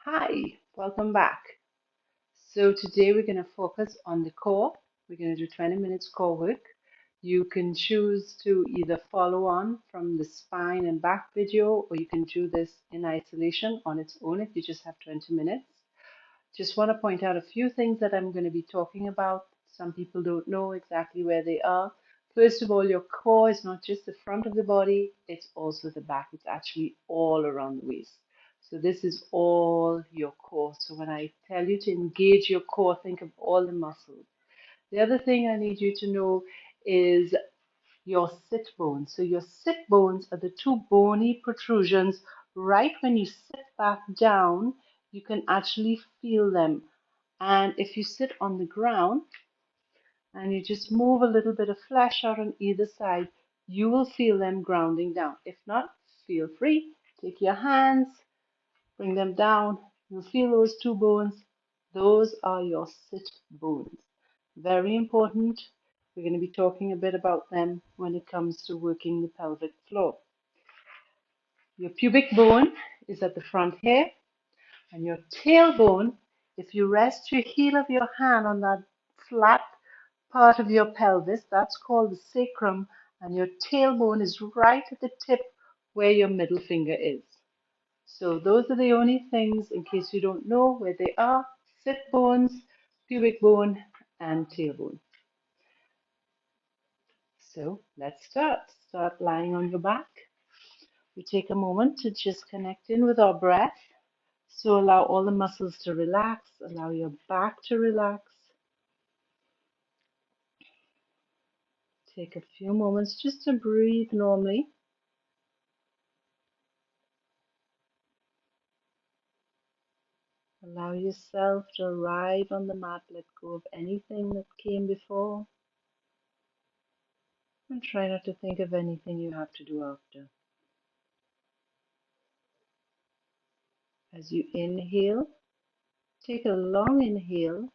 Hi, welcome back. So today we're going to focus on the core. We're going to do 20 minutes core work. You can choose to either follow on from the spine and back video, or you can do this in isolation on its own if you just have 20 minutes. Just want to point out a few things that I'm going to be talking about. Some people don't know exactly where they are. First of all, your core is not just the front of the body, it's also the back. It's actually all around the waist. So this is all your core. So when I tell you to engage your core, think of all the muscles. The other thing I need you to know is your sit bones. So your sit bones are the two bony protrusions right when you sit back down, you can actually feel them. And if you sit on the ground and you just move a little bit of flesh out on either side, you will feel them grounding down. If not, feel free. Take your hands, bring them down. You'll feel those two bones. Those are your sit bones. Very important. We're going to be talking a bit about them when it comes to working the pelvic floor. Your pubic bone is at the front here, and your tailbone, if you rest your heel of your hand on that flat part of your pelvis, that's called the sacrum, and your tailbone is right at the tip where your middle finger is. So those are the only things, in case you don't know where they are: sit bones, pubic bone, and tailbone. So let's start. Start lying on your back. We take a moment to just connect in with our breath. So allow all the muscles to relax, allow your back to relax. Take a few moments just to breathe normally. Allow yourself to arrive on the mat, let go of anything that came before, and try not to think of anything you have to do after. As you inhale, take a long inhale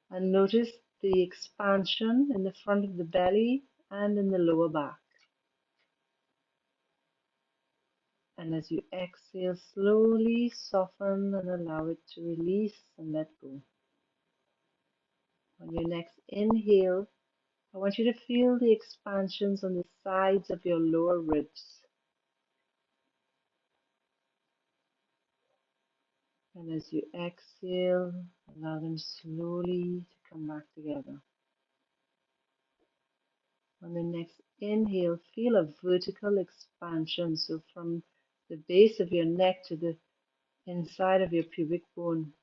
and notice the expansion in the front of the belly and in the lower back. And as you exhale, slowly soften and allow it to release and let go. On your next inhale, I want you to feel the expansions on the sides of your lower ribs. And as you exhale, allow them slowly to come back together. On the next inhale, feel a vertical expansion. So from the base of your neck to the inside of your pubic bone,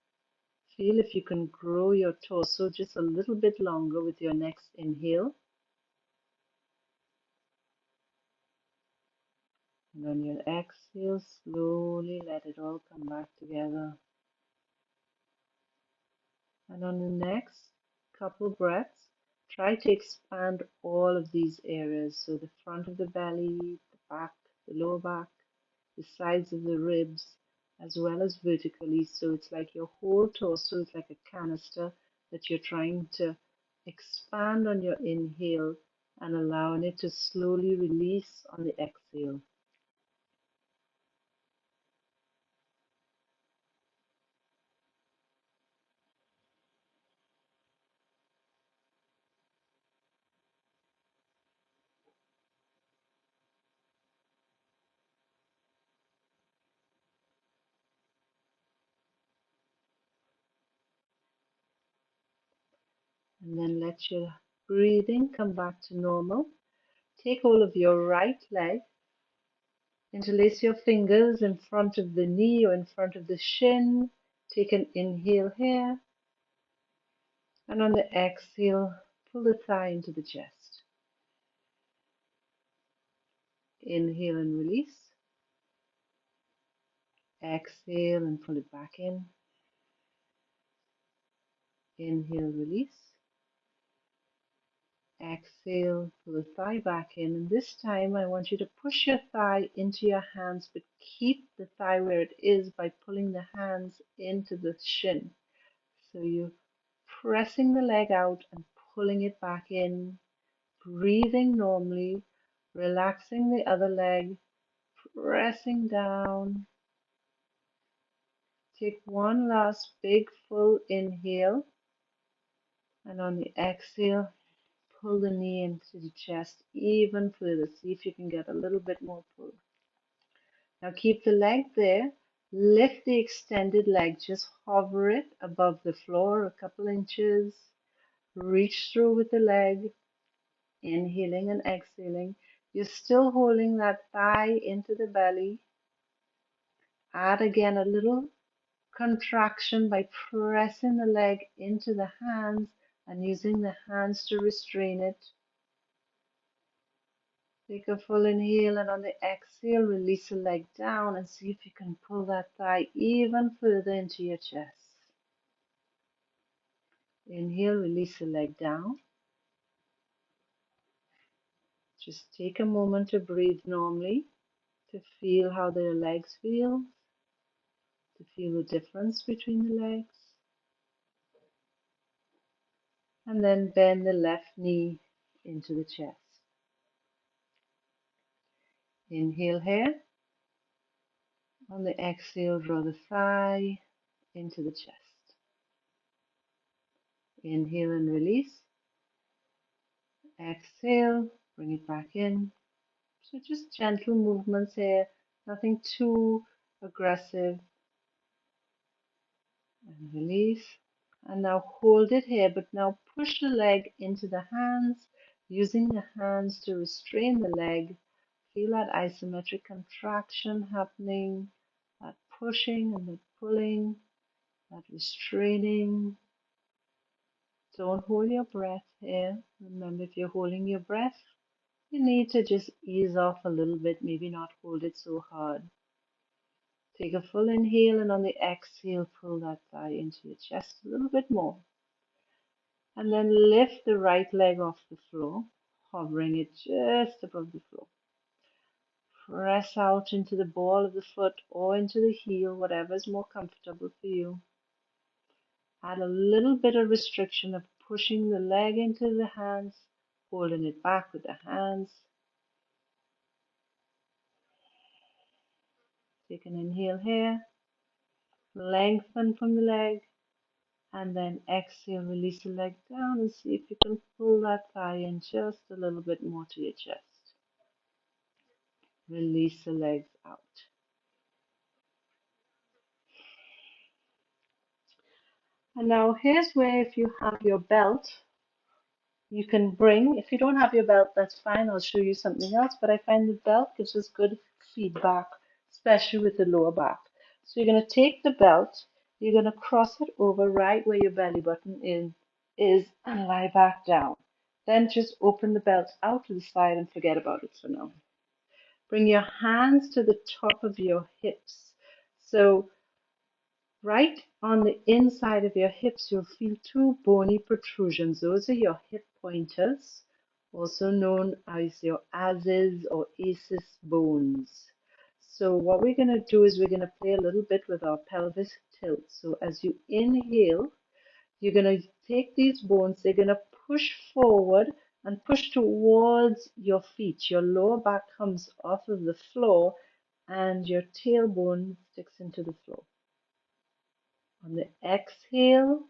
feel if you can grow your torso just a little bit longer with your next inhale. And on your exhale, slowly let it all come back together. And on the next couple breaths, try to expand all of these areas. So the front of the belly, the back, the lower back, the sides of the ribs, as well as vertically. So it's like your whole torso is like a canister that you're trying to expand on your inhale and allowing it to slowly release on the exhale. And then let your breathing come back to normal. Take hold of your right leg. Interlace your fingers in front of the knee or in front of the shin. Take an inhale here. And on the exhale, pull the thigh into the chest. Inhale and release. Exhale and pull it back in. Inhale, release. Exhale, pull the thigh back in. And this time I want you to push your thigh into your hands, but keep the thigh where it is by pulling the hands into the shin. So you're pressing the leg out and pulling it back in, breathing normally, relaxing the other leg, pressing down, Take one last big full inhale, and on the exhale, pull the knee into the chest even further. See if you can get a little bit more pull. Now keep the leg there. Lift the extended leg. Just hover it above the floor a couple inches. Reach through with the leg. Inhaling and exhaling. You're still holding that thigh into the belly. Add again a little contraction by pressing the leg into the hands and using the hands to restrain it. Take a full inhale, and on the exhale, release the leg down and see if you can pull that thigh even further into your chest. Inhale, release the leg down. Just take a moment to breathe normally, to feel how the legs feel, to feel the difference between the legs. And then bend the left knee into the chest. Inhale here. On the exhale, draw the thigh into the chest. Inhale and release. Exhale, bring it back in. So just gentle movements here, nothing too aggressive. And release. And now hold it here, but now push the leg into the hands, using the hands to restrain the leg. Feel that isometric contraction happening, that pushing and the pulling, that restraining. Don't hold your breath here. Remember, if you're holding your breath, you need to just ease off a little bit, maybe not hold it so hard. Take a full inhale, and on the exhale, pull that thigh into your chest a little bit more. And then lift the right leg off the floor, hovering it just above the floor. Press out into the ball of the foot or into the heel, whatever is more comfortable for you. Add a little bit of restriction of pushing the leg into the hands, holding it back with the hands. Take an inhale here, lengthen from the leg, and then exhale, release the leg down and see if you can pull that thigh in just a little bit more to your chest. Release the legs out. And now here's where, if you have your belt, you can bring, if you don't have your belt, that's fine, I'll show you something else, but I find the belt gives us good feedback, especially with the lower back. So you're going to take the belt, you're going to cross it over right where your belly button is and lie back down. Then just open the belt out to the side and forget about it for now. Bring your hands to the top of your hips. So right on the inside of your hips, you'll feel two bony protrusions. Those are your hip pointers, also known as your ASIS or ACIS bones. So what we're going to do is we're going to play a little bit with our pelvis tilt. So as you inhale, you're going to take these bones, they're going to push forward and push towards your feet. Your lower back comes off of the floor and your tailbone sticks into the floor. On the exhale,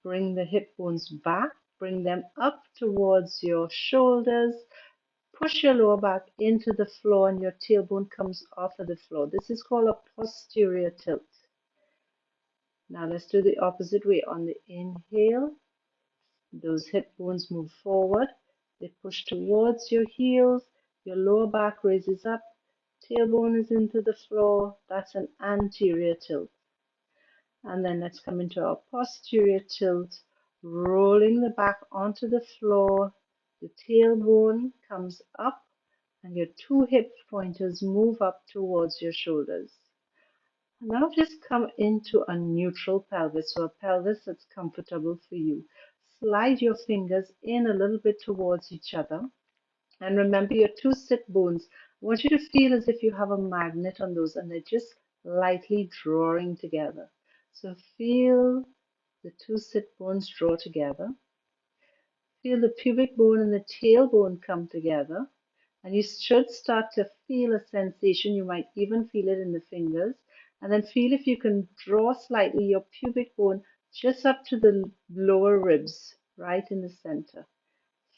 bring the hip bones back, bring them up towards your shoulders, push your lower back into the floor and your tailbone comes off of the floor. This is called a posterior tilt. Now let's do the opposite way. On the inhale, those hip bones move forward, they push towards your heels, your lower back raises up, tailbone is into the floor. That's an anterior tilt. And then let's come into our posterior tilt, rolling the back onto the floor. The tailbone comes up and your two hip pointers move up towards your shoulders. Now just come into a neutral pelvis, so a pelvis that's comfortable for you. Slide your fingers in a little bit towards each other. And remember your two sit bones. I want you to feel as if you have a magnet on those and they're just lightly drawing together. So feel the two sit bones draw together. Feel the pubic bone and the tailbone come together. And you should start to feel a sensation. You might even feel it in the fingers. And then feel if you can draw slightly your pubic bone just up to the lower ribs, right in the center.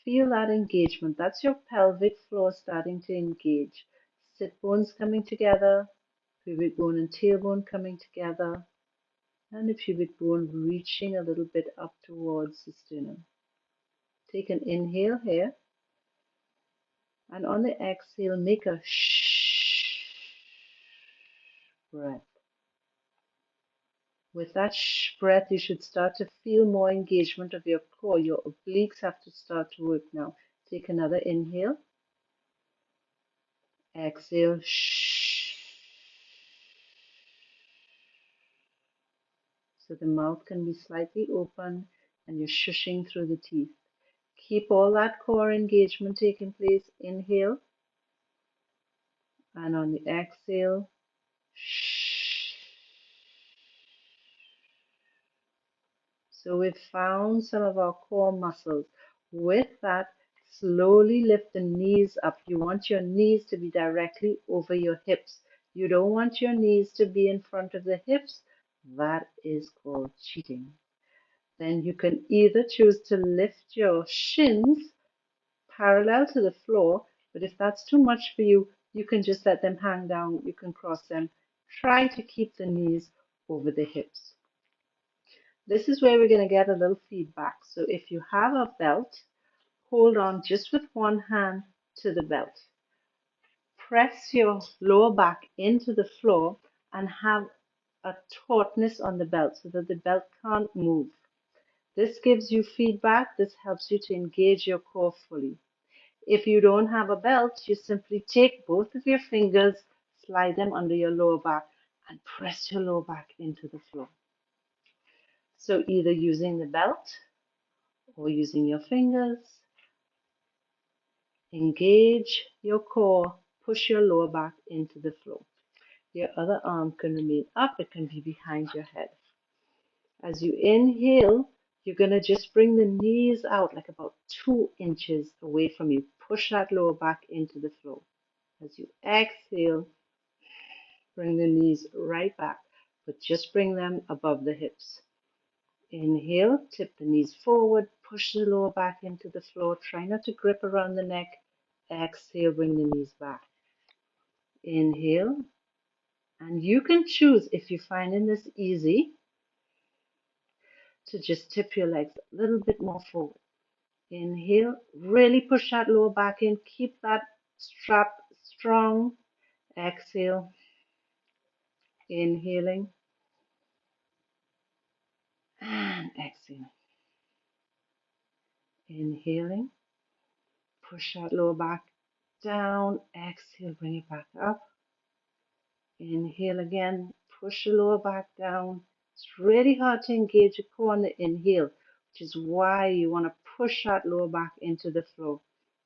Feel that engagement. That's your pelvic floor starting to engage. Sit bones coming together, pubic bone and tailbone coming together, and the pubic bone reaching a little bit up towards the sternum. Take an inhale here, and on the exhale, make a shh breath. With that shh breath, you should start to feel more engagement of your core. Your obliques have to start to work now. Take another inhale, exhale, shh. So the mouth can be slightly open and you're shushing through the teeth. Keep all that core engagement taking place. Inhale, and on the exhale, shh. So we've found some of our core muscles. With that, slowly lift the knees up. You want your knees to be directly over your hips. You don't want your knees to be in front of the hips. That is called cheating. Then you can either choose to lift your shins parallel to the floor, but if that's too much for you, you can just let them hang down. You can cross them. Try to keep the knees over the hips. This is where we're going to get a little feedback. So if you have a belt, hold on just with one hand to the belt. Press your lower back into the floor and have a tautness on the belt so that the belt can't move. This gives you feedback. This helps you to engage your core fully. If you don't have a belt, you simply take both of your fingers, slide them under your lower back, and press your lower back into the floor. So either using the belt or using your fingers, engage your core, push your lower back into the floor. Your other arm can remain up, it can be behind your head. As you inhale, you're going to just bring the knees out like about 2 inches away from you. Push that lower back into the floor. As you exhale, bring the knees right back, but just bring them above the hips. Inhale, tip the knees forward, push the lower back into the floor. Try not to grip around the neck. Exhale, bring the knees back. Inhale, and you can choose, if you're finding this easy, to just tip your legs a little bit more forward. Inhale, really push that lower back in. Keep that strap strong. Exhale, inhaling and exhaling. Inhaling, push that lower back down. Exhale, bring it back up. Inhale again, push the lower back down. It's really hard to engage your core on the inhale, which is why you want to push that lower back into the floor.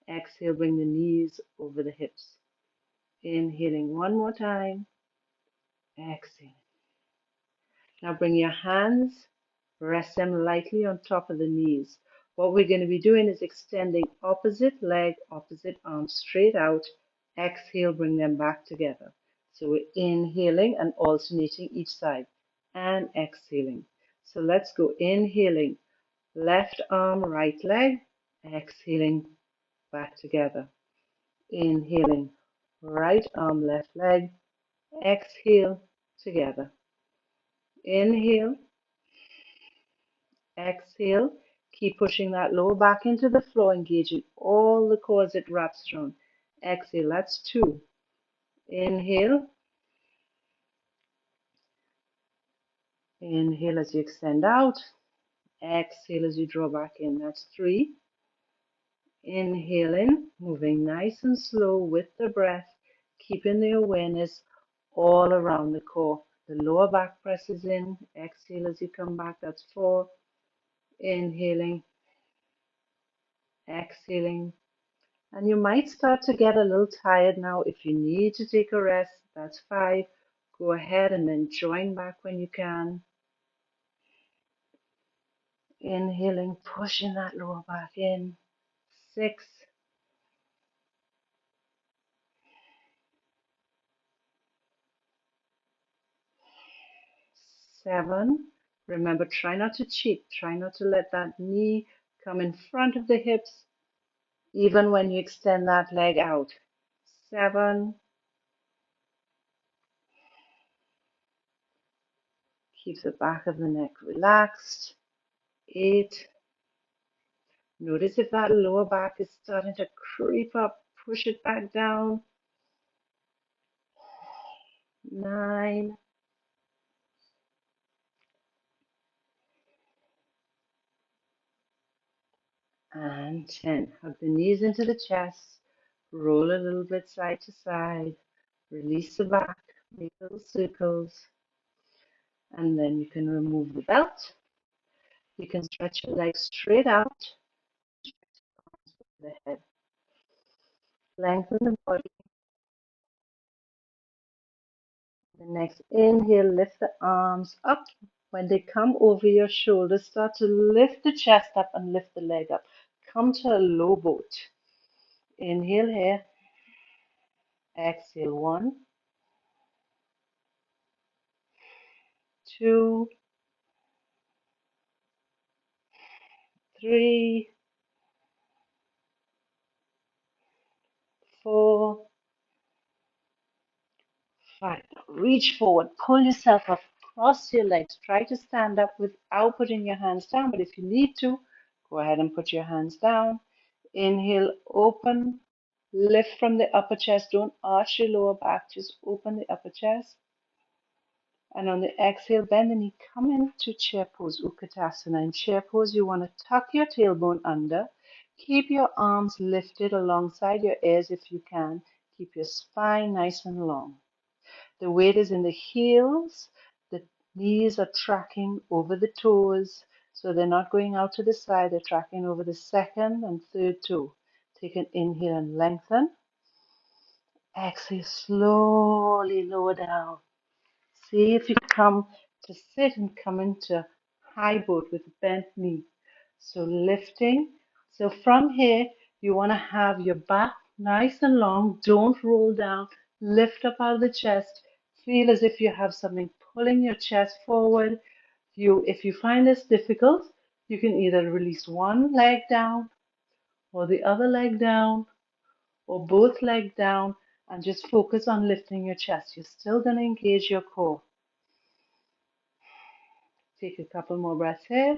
Exhale, bring the knees over the hips. Inhaling one more time. Exhale. Now bring your hands, rest them lightly on top of the knees. What we're going to be doing is extending opposite leg, opposite arm straight out. Exhale, bring them back together. So we're inhaling and alternating each side and exhaling. So let's go inhaling, left arm, right leg, exhaling, back together. Inhaling, right arm, left leg, exhale, together. Inhale, exhale. Keep pushing that lower back into the floor, engaging all the cores it wraps around. Exhale, that's 2. Inhale. Inhale as you extend out. Exhale as you draw back in. That's 3. Inhaling, moving nice and slow with the breath, keeping the awareness all around the core. The lower back presses in. Exhale as you come back. That's 4. Inhaling, exhaling. And you might start to get a little tired now. If you need to take a rest, that's 5. Go ahead and then join back when you can. Inhaling, pushing that lower back in. 6. 7. Remember, try not to cheat. Try not to let that knee come in front of the hips, even when you extend that leg out. 7. Keep the back of the neck relaxed. 8. Notice if that lower back is starting to creep up, push it back down. 9. And 10. Hug the knees into the chest. Roll a little bit side to side. Release the back. Make little circles. And then you can remove the belt. You can stretch your legs straight out. The head. Lengthen the body. The next inhale, lift the arms up. When they come over your shoulders, start to lift the chest up and lift the leg up. Come to a low boat. Inhale here. Exhale. 1, 2, 3, 4, 5. Reach forward. Pull yourself up. Cross your legs. Try to stand up without putting your hands down. But if you need to, go ahead and put your hands down. Inhale. Open. Lift from the upper chest. Don't arch your lower back. Just open the upper chest. And on the exhale, bend the knee. Come into chair pose, Utkatasana. In chair pose, you want to tuck your tailbone under. Keep your arms lifted alongside your ears if you can. Keep your spine nice and long. The weight is in the heels. The knees are tracking over the toes. So they're not going out to the side. They're tracking over the second and third toe. Take an inhale and lengthen. Exhale, slowly lower down. See if you come to sit and come into high boat with a bent knee. So lifting. So from here, you want to have your back nice and long. Don't roll down. Lift up out of the chest. Feel as if you have something pulling your chest forward. If you find this difficult, you can either release one leg down or the other leg down or both legs down and just focus on lifting your chest. You're still going to engage your core. Take a couple more breaths here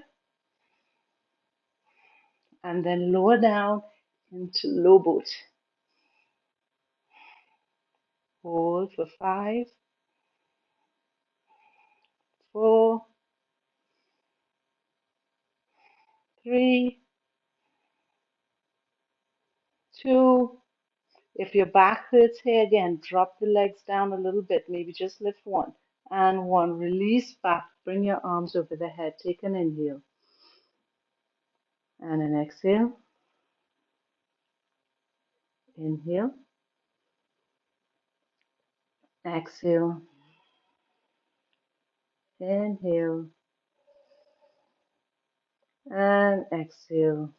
and then lower down into low boat. Hold for 5, 4, 3, 2. If your back hurts here again, drop the legs down a little bit. Maybe just lift 1 and 1. Release back. Bring your arms over the head. Take an inhale and an exhale. Inhale, exhale, inhale, and exhale.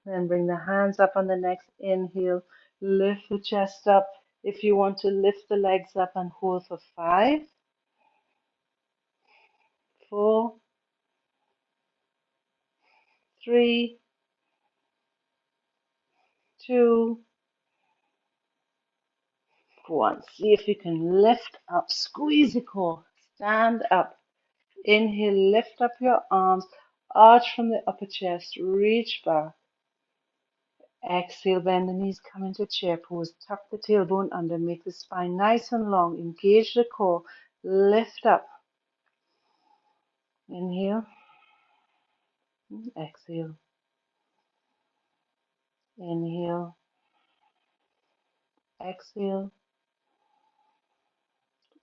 Then bring the hands up on the next inhale. Lift the chest up. If you want to lift the legs up and hold for 5, 4, 3, 2, 1. See if you can lift up. Squeeze the core. Stand up. Inhale, lift up your arms. Arch from the upper chest. Reach back. Exhale, bend the knees, come into chair pose. Tuck the tailbone under, make the spine nice and long. Engage the core. Lift up. Inhale. Exhale. Inhale. Exhale.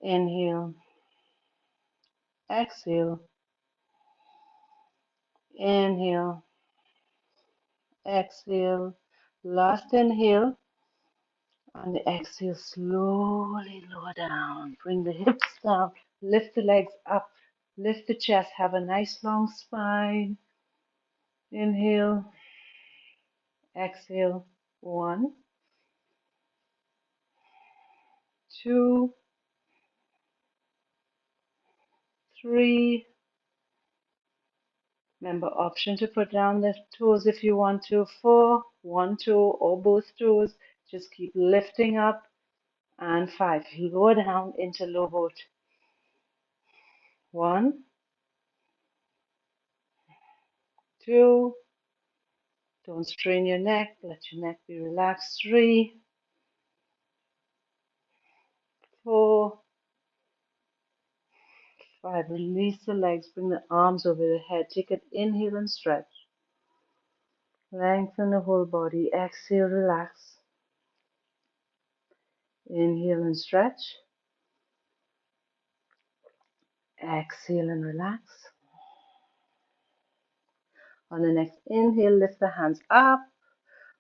Inhale. Exhale. Inhale. Exhale. Last inhale. On the exhale, slowly lower down. Bring the hips down. Lift the legs up. Lift the chest. Have a nice long spine. Inhale. Exhale. 1, 2, 3. Remember, option to put down the toes if you want to. 4. One toe or both toes. Just keep lifting up. And 5. Lower down into low boat. 1, 2. Don't strain your neck. Let your neck be relaxed. 3, 4, 5. Release the legs. Bring the arms over the head. Take an inhale and stretch. Lengthen the whole body. Exhale, relax. Inhale and stretch. Exhale and relax. On the next inhale, lift the hands up.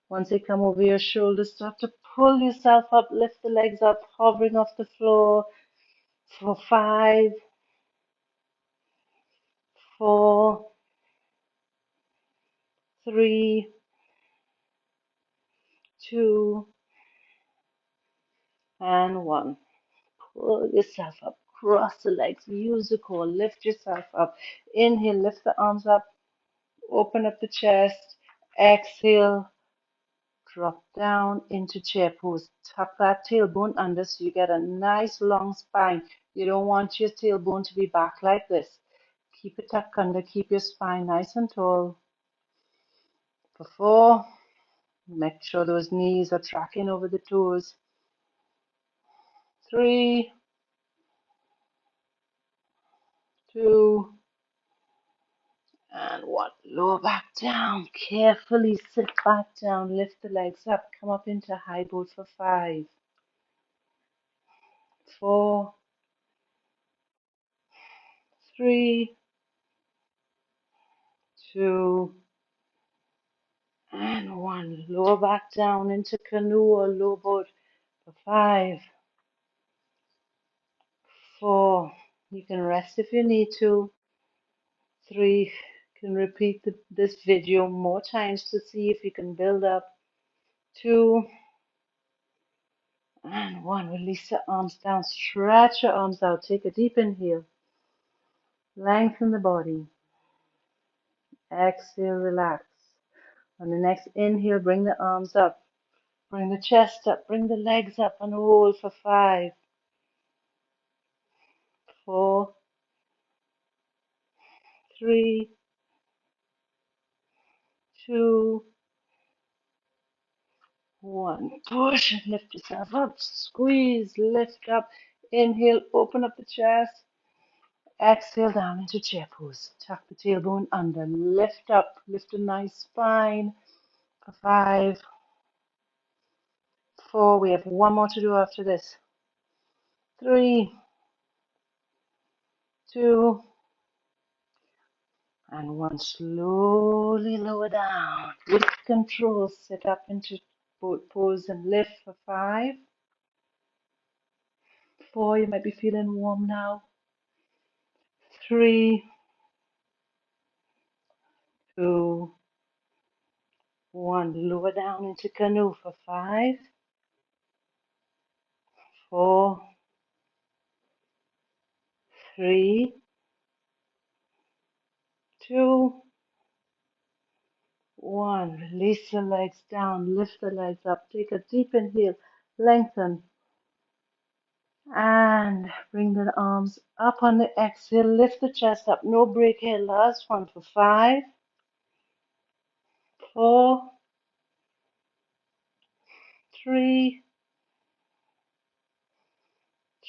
Once they come over your shoulders, start to pull yourself up. Lift the legs up, hovering off the floor. For 5, 4, 3, 2, and 1. Pull yourself up. Cross the legs. Use the core. Lift yourself up. Inhale, lift the arms up. Open up the chest. Exhale, drop down into chair pose. Tuck that tailbone under so you get a nice long spine. You don't want your tailbone to be back like this. Keep it tucked under. Keep your spine nice and tall. For 4, make sure those knees are tracking over the toes. 3, 2, and 1. Lower back down. Carefully sit back down. Lift the legs up. Come up into high boat for 5, 4, 3, 2, and 1. Lower back down into canoe or low boat for 5, 4. You can rest if you need to. 3. You can repeat this video more times to see if you can build up. 2, and 1. Release the arms down. Stretch your arms out. Take a deep inhale. Lengthen the body. Exhale, relax. On the next inhale, bring the arms up. Bring the chest up. Bring the legs up and hold for 5, 4, 3, 2, 1. Push and lift yourself up. Squeeze, lift up. Inhale, open up the chest. Exhale down into chair pose. Tuck the tailbone under. Lift up. Lift a nice spine for 5, 4. We have one more to do after this. 3, 2, and 1. Slowly lower down. With control, sit up into boat pose and lift for 5, 4. You might be feeling warm now. 3, 2, 1. Lower down into canoe for 5, 4, 3, 2, 1. Release the legs down. Lift the legs up. Take a deep inhale. Lengthen. And bring the arms up on the exhale. Lift the chest up. No break here. Last one for 5, 4, 3,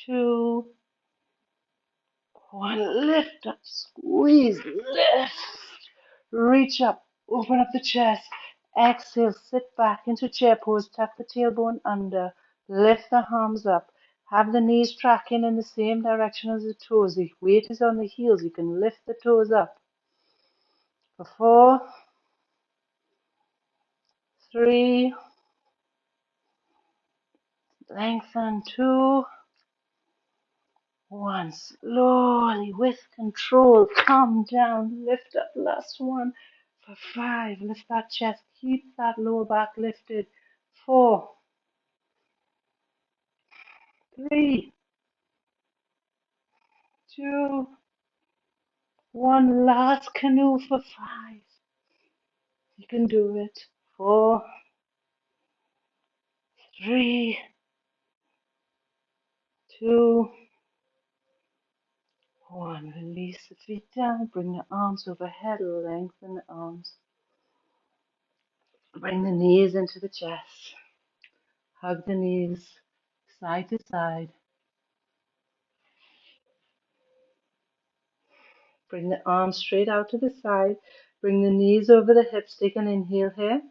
2, 1. Lift up. Squeeze. Lift. Reach up. Open up the chest. Exhale. Sit back into chair pose. Tuck the tailbone under. Lift the arms up. Have the knees tracking in the same direction as the toes. The weight is on the heels. You can lift the toes up. For 4, 3, lengthen. 2, 1. Slowly, with control, come down. Lift up. Last one. For 5, lift that chest. Keep that lower back lifted. 4, 3, 2, One last canoe for 5. You can do it. 4, 3, 2, 1. Release the feet down. Bring the arms overhead. Lengthen the arms. Bring the knees into the chest. Hug the knees side to side. Bring the arms straight out to the side. Bring the knees over the hips. Take an inhale here.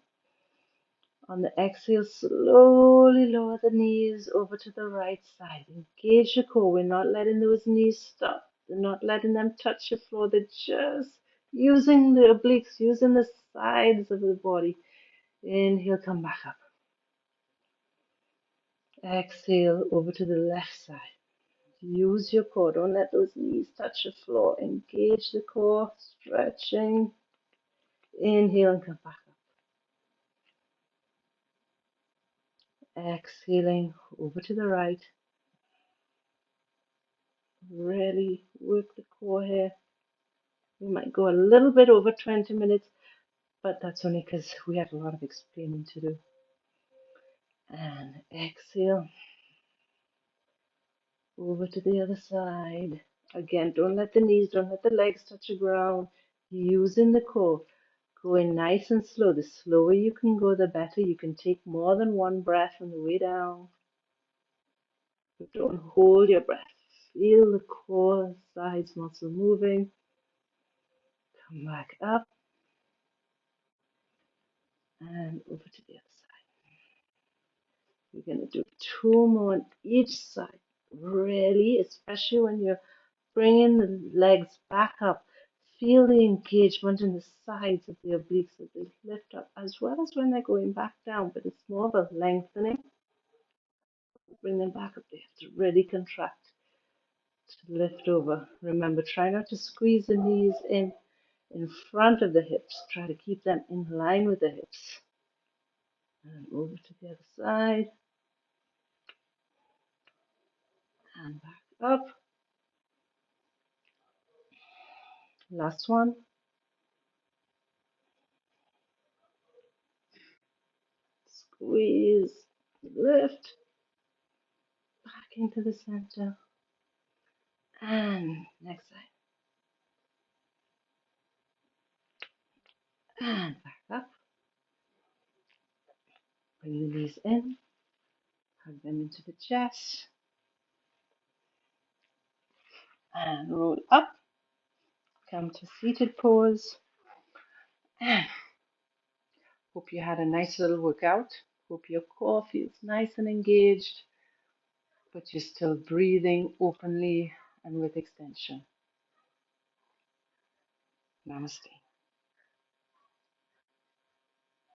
On the exhale, slowly lower the knees over to the right side. Engage your core. We're not letting those knees stop. We're not letting them touch the floor. They're just using the obliques, using the sides of the body. Inhale, come back up. Exhale, over to the left side. Use your core. Don't let those knees touch the floor. Engage the core, stretching. Inhale and come back up. Exhaling over to the right. Really work the core here. We might go a little bit over 20 minutes, but that's only because we have a lot of explaining to do. And exhale over to the other side. Again, don't let the knees, don't let the legs touch the ground. Using the core. Going nice and slow. The slower you can go, the better. You can take more than one breath on the way down. But don't hold your breath. Feel the core sides muscle moving. Come back up and over to the other side. We're going to do 2 more on each side. Really, especially when you're bringing the legs back up. Feel the engagement in the sides of the obliques as they lift up, as well as when they're going back down, but it's more of a lengthening. Bring them back up. They have to really contract to lift over. Remember, try not to squeeze the knees in front of the hips. Try to keep them in line with the hips. And over to the other side. And back up. Last one. Squeeze, lift, back into the center. And next side. And back up. Bring the knees in. Hug them into the chest. And roll up. Come to seated pose. And hope you had a nice little workout. Hope your core feels nice and engaged, but you're still breathing openly and with extension. Namaste.